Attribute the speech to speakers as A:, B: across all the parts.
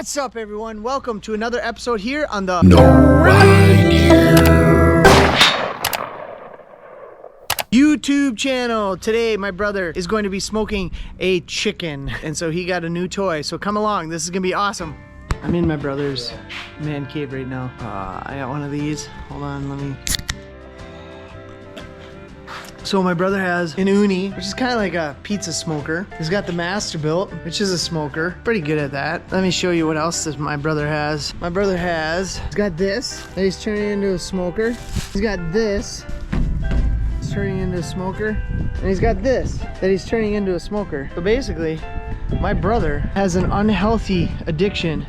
A: What's up, everyone? Welcome to another episode here on the YouTube channel. Today, my brother is going to be smoking a chicken, and so he got a new toy. So come along. This is gonna be awesome. I'm in my brother's man cave right now. I got one of these. Hold on, let me. So my brother has an Uni, which is kind of like a pizza smoker. He's got the Masterbuilt, which is a smoker. Pretty good at that. Let me show you what else this my brother has. He's got this that he's turning into a smoker. He's got this, he's turning into a smoker. And he's got this that he's turning into a smoker. So basically, my brother has an unhealthy addiction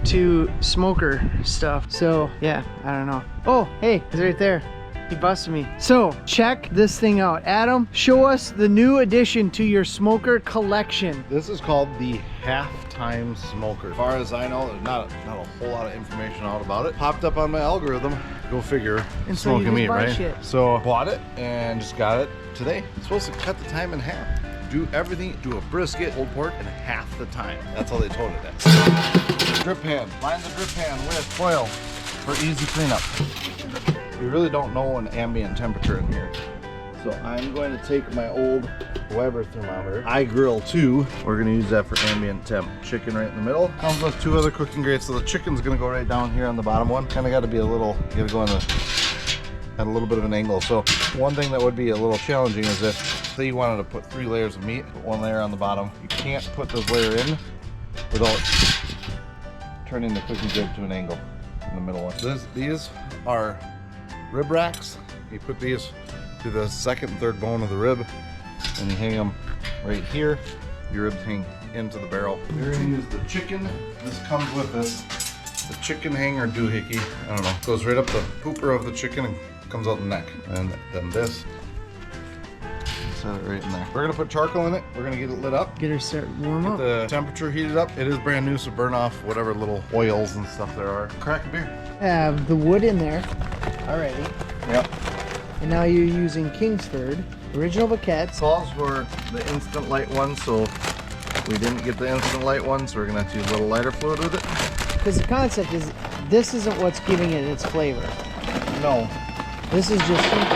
A: to smoker stuff. So yeah, I don't know. Oh, hey, he's right there. He busted me. So check this thing out. Adam, show us the new addition to your smoker collection.
B: This is called the Halftime Smoker. As far as I know, there's not a whole lot of information out about it. Popped up on my algorithm. Go figure.
A: And so
B: smoking
A: you just
B: meat,
A: buy
B: right?
A: shit.
B: So bought it and just got it today. It's supposed to cut the time in half. Do everything, do a brisket, pulled pork in half the time. That's how they told it that. Drip pan. Line the drip pan with foil for easy cleanup. We really don't know an ambient temperature in here. So I'm going to take my old Weber thermometer. iGrill 2. We're going to use that for ambient temp. Chicken right in the middle. Comes with two other cooking grates. So the chicken's going to go right down here on the bottom one. Kind of got to be a little, you got to go on at a little bit of an angle. So one thing that would be a little challenging is if, say you wanted to put 3 layers of meat, put 1 layer on the bottom. You can't put this layer in without turning the cooking grate to an angle in the middle one. So these are rib racks. You put these to the second and third bone of the rib and you hang them right here. Your ribs hang into the barrel. We're going to use the chicken. This comes with this. The chicken hanger doohickey. I don't know. Goes right up the pooper of the chicken and comes out the neck. And then this. Set it right in there. We're going to put charcoal in it. We're going to get it lit up.
A: Get her start warm up.
B: Get the temperature heated up. It is brand new, so burn off whatever little oils and stuff there are. Crack a beer.
A: Have the wood in there already.
B: Yep.
A: And now you're using Kingsford original briquettes.
B: Calls for the instant light one, so we didn't get the instant light one, so we're gonna have to use a little lighter fluid with it.
A: Because the concept is, this isn't what's giving it its flavor.
B: No.
A: This is just heat.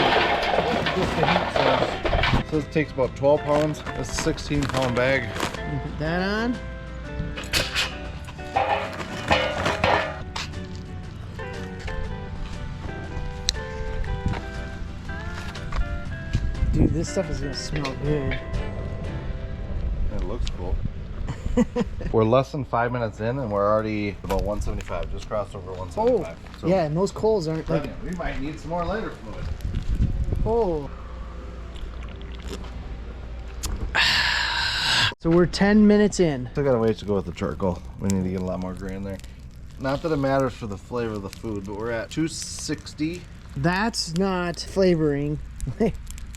B: Just the heat source. So this takes about 12 pounds. It's a 16-pound bag.
A: You put that on. Dude, this stuff is gonna smell good.
B: It looks cool. We're less than 5 minutes in and we're already about 175. Just crossed over 175.
A: Oh,
B: So
A: yeah, and those coals aren't like...
B: we might need some more lighter fluid.
A: Oh. So we're 10 minutes in.
B: Still got a ways to go with the charcoal. We need to get a lot more grain there. Not that it matters for the flavor of the food, but we're at 260.
A: That's not flavoring,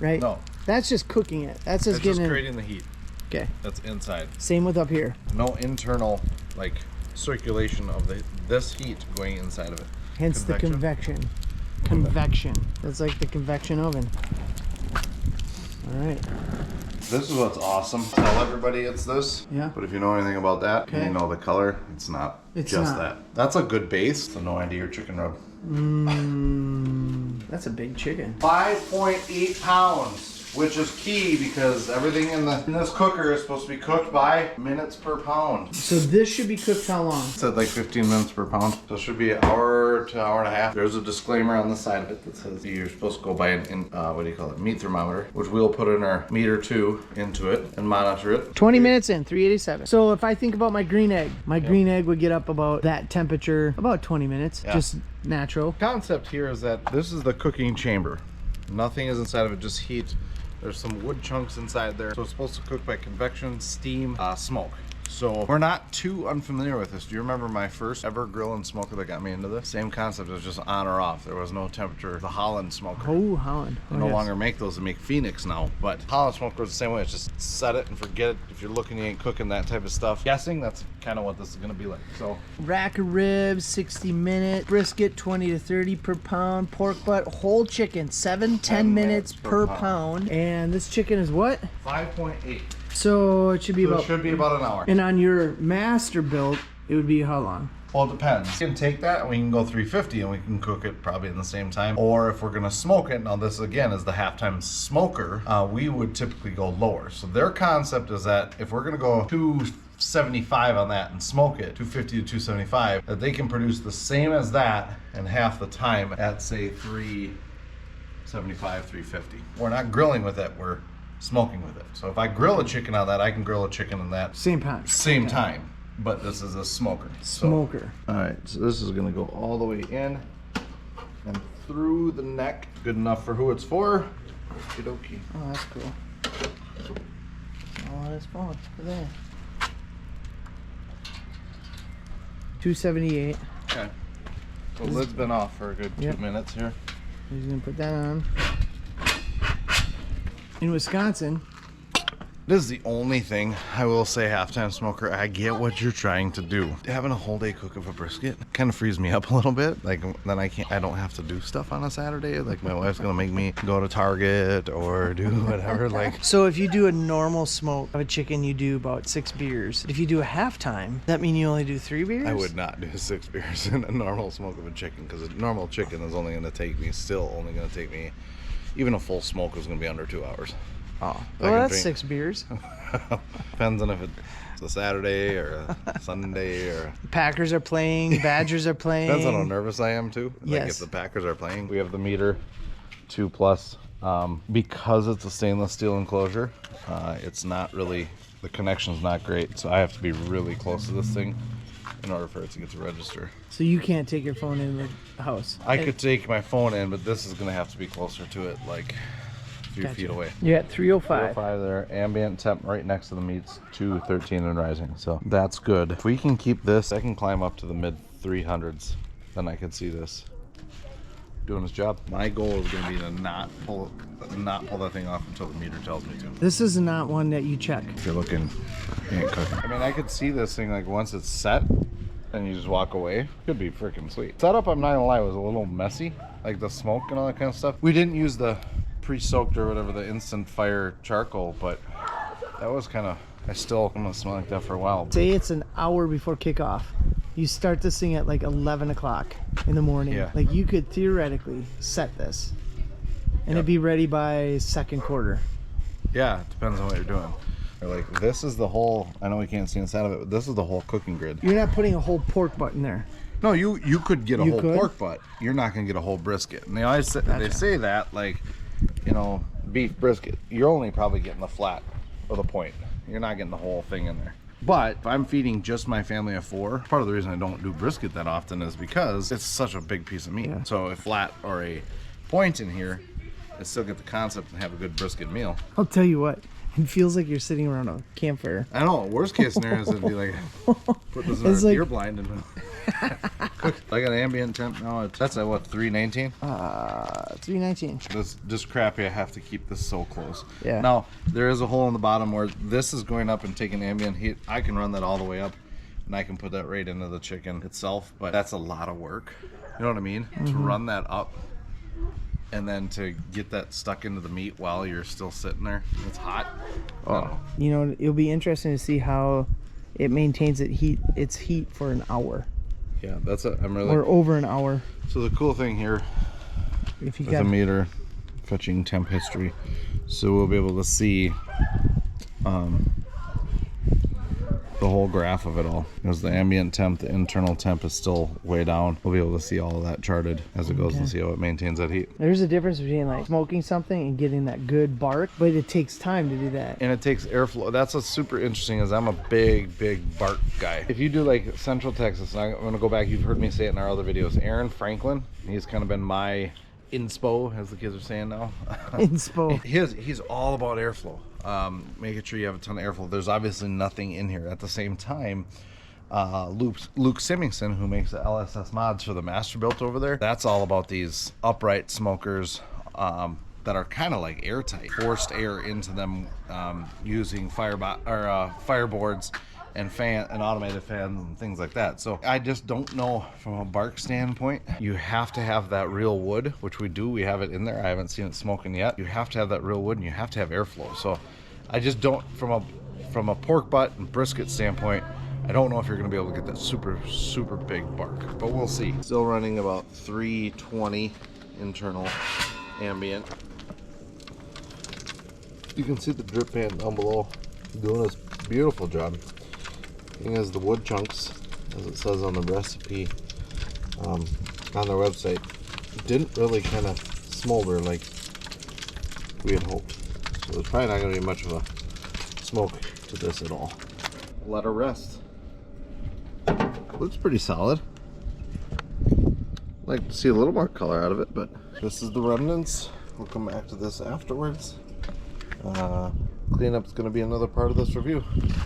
A: right?
B: No.
A: That's just cooking it. That's just
B: It's
A: getting
B: just
A: in.
B: creating the heat.
A: Okay.
B: That's inside.
A: Same with up here.
B: No internal like circulation of this heat going inside of it.
A: Hence the convection. Convection. That's like the convection oven. All right.
B: This is what's awesome. Tell everybody it's this.
A: Yeah.
B: But if you know anything about that,
A: Okay.
B: you know the color, it's not
A: It's
B: just
A: not.
B: that. That's a good base. So no idea your chicken rub.
A: That's a big chicken.
B: 5.8 pounds. Which is key because everything in this cooker is supposed to be cooked by minutes per pound.
A: So this should be cooked how long?
B: It said like 15 minutes per pound. So it should be an hour to hour and a half. There's a disclaimer on the side of it that says you're supposed to go by what do you call it? Meat thermometer, which we'll put in our meter 2 into it and monitor it.
A: 20 minutes in, 387. So if I think about my green egg, green egg would get up about that temperature about 20 minutes, just natural.
B: Concept here is that this is the cooking chamber. Nothing is inside of it, just heat. There's some wood chunks inside there. So it's supposed to cook by convection, steam, smoke. So we're not too unfamiliar with this. Do you remember my first ever grill and smoker that got me into this? Same concept, it was just on or off. There was no temperature. The Holland smoker.
A: Oh, Holland.
B: They no longer make those, they make Phoenix now. But Holland smoker is the same way. It's just set it and forget it. If you're looking, you ain't cooking that type of stuff. Guessing that's kind of what this is gonna be like. So
A: Rack of ribs, 60 minutes. Brisket, 20 to 30 per pound. Pork butt, whole chicken, 10 minutes per pound. And this chicken is what?
B: 5.8.
A: So it should be
B: So
A: about...
B: it should be about an hour.
A: And on your Masterbuilt, it would be how long?
B: Well, it depends. We can take that and we can go 350 and we can cook it probably in the same time. Or if we're gonna smoke it, now this again is the halftime smoker, we would typically go lower. So their concept is that if we're gonna go 275 on that and smoke it, 250 to 275, that they can produce the same as that in half the time at say 375, 350. We're not grilling with it, we're smoking with it. So if I grill a chicken on that, I can grill a chicken in that
A: Same time.
B: same time. But this is a smoker.
A: Smoker.
B: So, all right, so this is gonna go all the way in and through the neck. Good enough for who it's for. Okie dokie.
A: Oh, that's cool. Oh, that's fun. Look at that. 278.
B: Okay. The lid's been off for a good 2 minutes here.
A: He's gonna put that on. In Wisconsin,
B: This is the only thing I will say, halftime smoker. I get what you're trying to do. Having a whole day cook of a brisket kind of frees me up a little bit. Like then I don't have to do stuff on a Saturday. Like my wife's gonna make me go to Target or do whatever. Like
A: so if you do a normal smoke of a chicken, you do about 6 beers. If you do a halftime, that mean you only do 3 beers?
B: I would not do 6 beers in a normal smoke of a chicken because a normal chicken is only gonna take me, even a full smoke is gonna be under 2 hours.
A: Oh, well, that's 6 beers.
B: Depends on if it's a Saturday or a Sunday or.
A: Packers are playing. Badgers are playing.
B: Depends on how nervous I am too. Like
A: Yes.
B: if the Packers are playing. We have the meter 2+. Because it's a stainless steel enclosure, it's not really, the connection's not great. So I have to be really close to this thing in order for it to get to register.
A: So you can't take your phone in the house.
B: I could take my phone in, but this is gonna have to be closer to it, like a few feet away.
A: You're at 305.
B: 305 there, ambient temp right next to the meats, 213 and rising. So that's good. If we can keep this, I can climb up to the mid 300s. Then I can see this doing its job. My goal is gonna be to not pull that thing off until the meter tells me to.
A: This is not one that you check.
B: If you're looking, you ain't cooking. I mean, I could see this thing like once it's set and you just walk away. Could be freaking sweet. Setup, I'm not gonna lie, was a little messy. Like the smoke and all that kind of stuff. We didn't use the pre-soaked or whatever, the instant fire charcoal, but that was kind of, I'm gonna smell like that for a while.
A: Say it's an hour before kickoff. You start this thing at like 11 o'clock in the morning.
B: Yeah.
A: Like you could theoretically set this and it'd be ready by second quarter.
B: Yeah, it depends on what you're doing. Or like this is the whole, I know we can't see inside of it, but this is the whole cooking grid.
A: You're not putting a whole pork butt in there.
B: No, you could get a
A: You
B: whole
A: could?
B: pork butt. You're not gonna get a whole brisket. And they always say, they
A: Gotcha.
B: say that like, you know, beef brisket. You're only probably getting the flat of the point. You're not getting the whole thing in there. But if I'm feeding just my family of 4, part of the reason I don't do brisket that often is because it's such a big piece of meat.
A: Yeah.
B: So a flat or a point in here, I still get the concept and have a good brisket meal.
A: I'll tell you what, it feels like you're sitting around a campfire.
B: I know. Worst case scenario is it'd be like put this in
A: It's
B: our
A: like-
B: beer blind and cook. I got an ambient temp now. That's at what, 319?
A: 319.
B: This just crappy. I have to keep this so close.
A: Yeah.
B: Now there is a hole in the bottom where this is going up and taking ambient heat. I can run that all the way up, and I can put that right into the chicken itself. But that's a lot of work. You know what I mean? To run that up, and then to get that stuck into the meat while you're still sitting there. It's hot. I don't know.
A: You know, it'll be interesting to see how it maintains its heat for an hour
B: Yeah, that's it. I'm really.
A: or over an hour.
B: So the cool thing here
A: If you
B: with a
A: got
B: meter fetching temp history, so we'll be able to see the whole graph of it all. Because the ambient temp, the internal temp is still way down. We'll be able to see all of that charted as it goes and see how it maintains that heat.
A: there's a difference between like smoking something and getting that good bark, but it takes time to do that.
B: And it takes airflow. That's what's super interesting is I'm a big bark guy. If you do like Central Texas, and I'm gonna go back, you've heard me say it in our other videos, Aaron Franklin, he's kind of been my inspo, as the kids are saying now.
A: Inspo.
B: He's all about airflow. Making sure you have a ton of airflow. There's obviously nothing in here. At the same time, Luke Simingson, who makes the LSS mods for the Masterbuilt over there, that's all about these upright smokers that are kind of like airtight, forced air into them using fireboards and automated fans and things like that. So I just don't know from a bark standpoint. You have to have that real wood, which we do. We have it in there. I haven't seen it smoking yet. You have to have that real wood and you have to have airflow. So I just don't, from a pork butt and brisket standpoint, I don't know if you're gonna be able to get that super big bark, but we'll see. Still running about 320 internal ambient. You can see the drip pan down below doing this beautiful job. Thing is, the wood chunks, as it says on the recipe on their website, didn't really kind of smolder like we had hoped. So there's probably not going to be much of a smoke to this at all. Let her rest. Looks pretty solid. Like to see a little more color out of it, but this is the remnants. We'll come back to this afterwards. Cleanup's going to be another part of this review.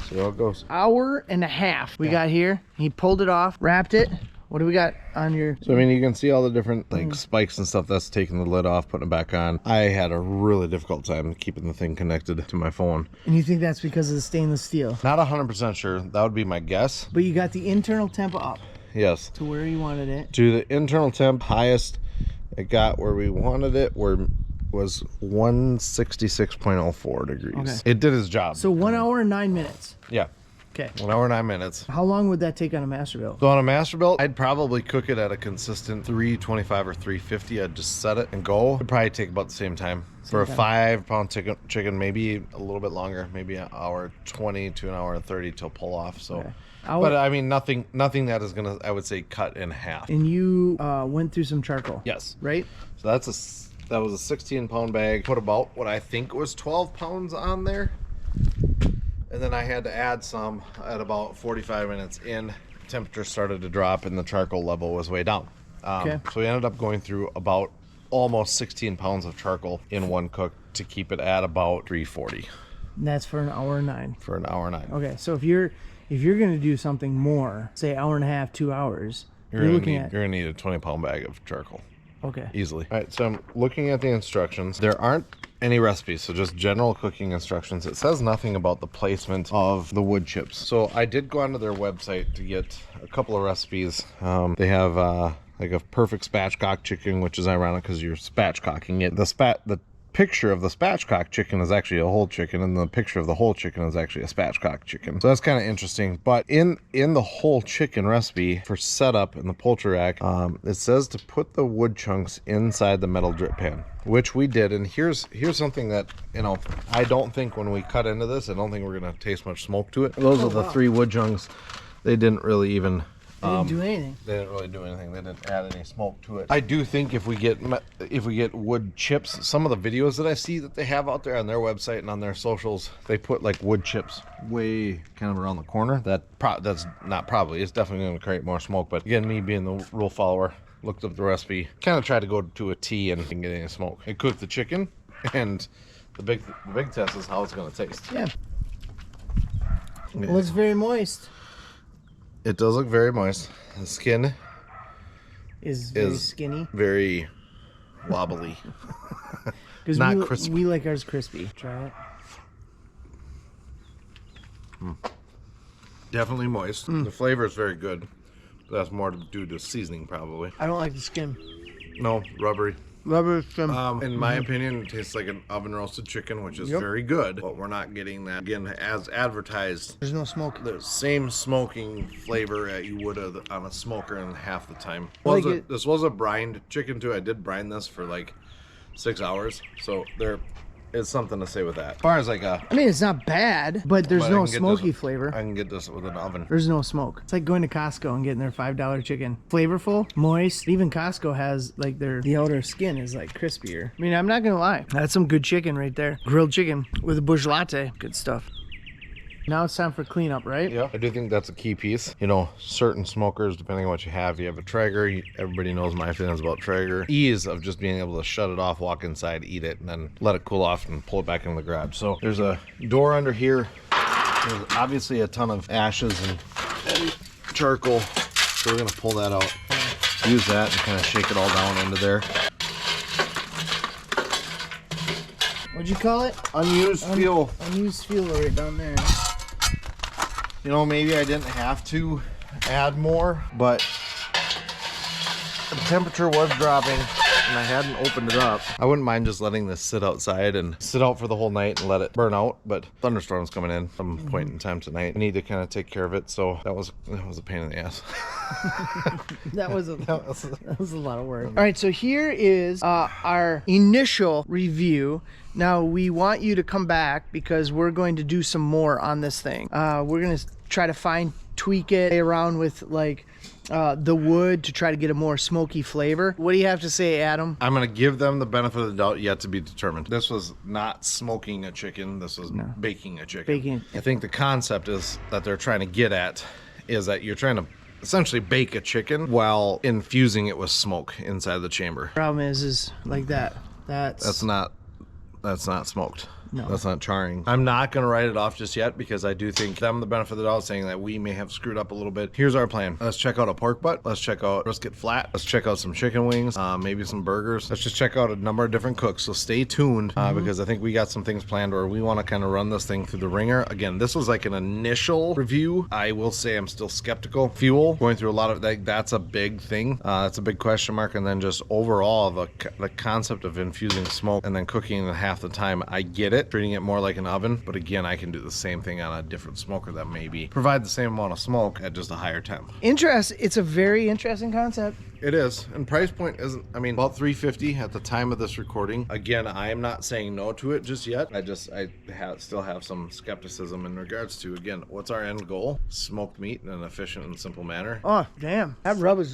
B: See how it goes.
A: Hour and a half we got here. He pulled it off, wrapped it. What do we got on your...
B: So I mean, you can see all the different like spikes and stuff. That's taking the lid off, putting it back on. I had a really difficult time keeping the thing connected to my phone.
A: And you think that's because of the stainless steel?
B: Not 100% sure. That would be my guess.
A: But you got the internal temp up
B: Yes.
A: to where you wanted it.
B: To the internal temp, highest it got where we wanted it was 166.04 degrees.
A: Okay.
B: It did its job.
A: So 1 hour and 9 minutes.
B: Yeah.
A: Okay.
B: 1 hour and 9 minutes.
A: How long would that take on a Masterbuilt?
B: So on a Masterbuilt, I'd probably cook it at a consistent 325 or 350. I'd just set it and go. It'd probably take about the same time. For a 5 pound chicken, maybe a little bit longer, maybe an hour 20 to an hour and 30 till pull off. So,
A: Okay.
B: but I mean, nothing that is gonna, I would say, cut in half.
A: And you went through some charcoal.
B: Yes.
A: Right?
B: So that was a 16 pound bag. Put about what I think was 12 pounds on there. And then I had to add some at about 45 minutes in. Temperature started to drop and the charcoal level was way down.
A: Okay.
B: So we ended up going through about almost 16 pounds of charcoal in one cook to keep it at about 340
A: And that's for an hour and 9.
B: for an hour and 9.
A: Okay, so if you're gonna do something more, say hour and a half, 2 hours, you're looking at...
B: You're gonna need a 20 pound bag of charcoal.
A: Okay.
B: Easily. All right, so I'm looking at the instructions. There aren't any recipes, so just general cooking instructions. It says nothing about the placement of the wood chips. So I did go onto their website to get a couple of recipes. They have like a perfect spatchcock chicken, which is ironic because you're spatchcocking it. The picture of the spatchcock chicken is actually a whole chicken, and the picture of the whole chicken is actually a spatchcock chicken. So that's kind of interesting. But in the whole chicken recipe for setup in the poultry rack, it says to put the wood chunks inside the metal drip pan, which we did. And here's something that, you know, I don't think when we cut into this, I don't think we're gonna taste much smoke to it. Those are the 3 wood chunks. They didn't really even
A: They didn't do anything.
B: They didn't really do anything. They didn't add any smoke to it. I do think if we get wood chips, some of the videos that I see that they have out there on their website and on their socials, they put like wood chips way kind of around the corner. That's not probably. It's definitely going to create more smoke. But again, me being the rule follower, looked up the recipe, kind of tried to go to a T and didn't get any smoke. It cooked the chicken, and the big test is how it's going to taste.
A: Yeah. Well, it's very moist.
B: It does look very moist. The skin
A: Is very skinny.
B: very wobbly.
A: Because
B: Not crispy.
A: We like ours crispy. Try it.
B: Definitely moist. The flavor is very good. That's more due to seasoning, probably.
A: I don't like the skin.
B: No, rubbery.
A: Rubber skin.
B: In my opinion, it tastes like an oven roasted chicken, which is very good. But we're not getting that, again, as advertised.
A: There's no smoke.
B: The same smoking flavor that you would have on a smoker in half the time. This was a brined chicken too. I did brine this for like 6 hours, so there is something to say with that. As far as like
A: I mean, it's not bad, but there's no smoky flavor.
B: I can get this with an oven.
A: There's no smoke. It's like going to Costco and getting their $5 chicken. Flavorful, moist. Even Costco has like the outer skin is like crispier. I mean, I'm not gonna lie. That's some good chicken right there. Grilled chicken with a bush latte. Good stuff. Now it's time for cleanup, right?
B: Yeah, I do think that's a key piece. You know, certain smokers, depending on what you have a Traeger. Everybody knows my feelings about Traeger. Ease of just being able to shut it off, walk inside, eat it, and then let it cool off and pull it back into the garage. So there's a door under here. There's obviously a ton of ashes and charcoal. So we're gonna pull that out. Use that and kind of shake it all down into there.
A: What'd you call it?
B: Unused fuel.
A: Unused fuel right down there.
B: You know, maybe I didn't have to add more, but the temperature was dropping. and I hadn't opened it up. I wouldn't mind just letting this sit outside and sit out for the whole night and let it burn out, but thunderstorm's coming in some point in time tonight. I need to kind of take care of it, so that was a pain in the ass.
A: That was a lot of work. All right, so here is our initial review. Now we want you to come back because we're going to do some more on this thing. We're gonna try to tweak it, play around with like the wood to try to get a more smoky flavor. What do you have to say, Adam?
B: I'm gonna give them the benefit of the doubt, yet to be determined. This was not smoking a chicken. This was baking a chicken.
A: Baking.
B: I think the concept is that they're trying to get at is that you're trying to essentially bake a chicken while infusing it with smoke inside the chamber.
A: Problem is like that. That's
B: not smoked.
A: No.
B: That's not charring. I'm not going to write it off just yet because I do think them the benefit of the doubt, saying that we may have screwed up a little bit. Here's our plan. Let's check out a pork butt. Let's check out brisket flat. Let's check out some chicken wings, maybe some burgers. Let's just check out a number of different cooks. So stay tuned because I think we got some things planned where we want to kind of run this thing through the ringer. Again, this was like an initial review. I will say I'm still skeptical. Fuel, going through a lot of that's a big thing. That's a big question mark. And then just overall the concept of infusing smoke and then cooking it half the time. I get it. Treating it more like an oven, but again, I can do the same thing on a different smoker that maybe provide the same amount of smoke at just a higher temp.
A: It's a very interesting concept.
B: It is, and price point isn't, I mean, about $350 at the time of this recording. Again, I am not saying no to it just yet. I still have some skepticism in regards to, again, what's our end goal? Smoked meat in an efficient and simple manner.
A: Oh, damn. That rub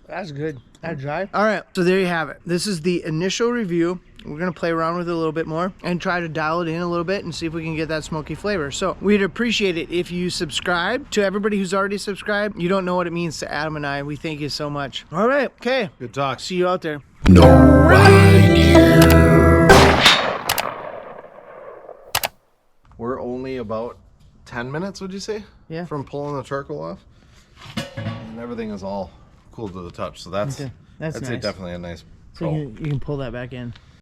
A: that's good. That dry. All right, so there you have it. This is the initial review. We're gonna play around with it a little bit more and try to dial it in a little bit and see if we can get that smoky flavor. So we'd appreciate it if you subscribe. To everybody who's already subscribed, you don't know what it means to Adam and I. We thank you so much. All right, okay.
B: Good talk.
A: See you out there.
C: No idea.
B: We're only about 10 minutes, would you say?
A: Yeah.
B: From pulling the charcoal off. And everything is all cool to the touch. So that's,
A: Okay. That's
B: I'd say
A: nice.
B: definitely a nice
A: So you can pull that back in.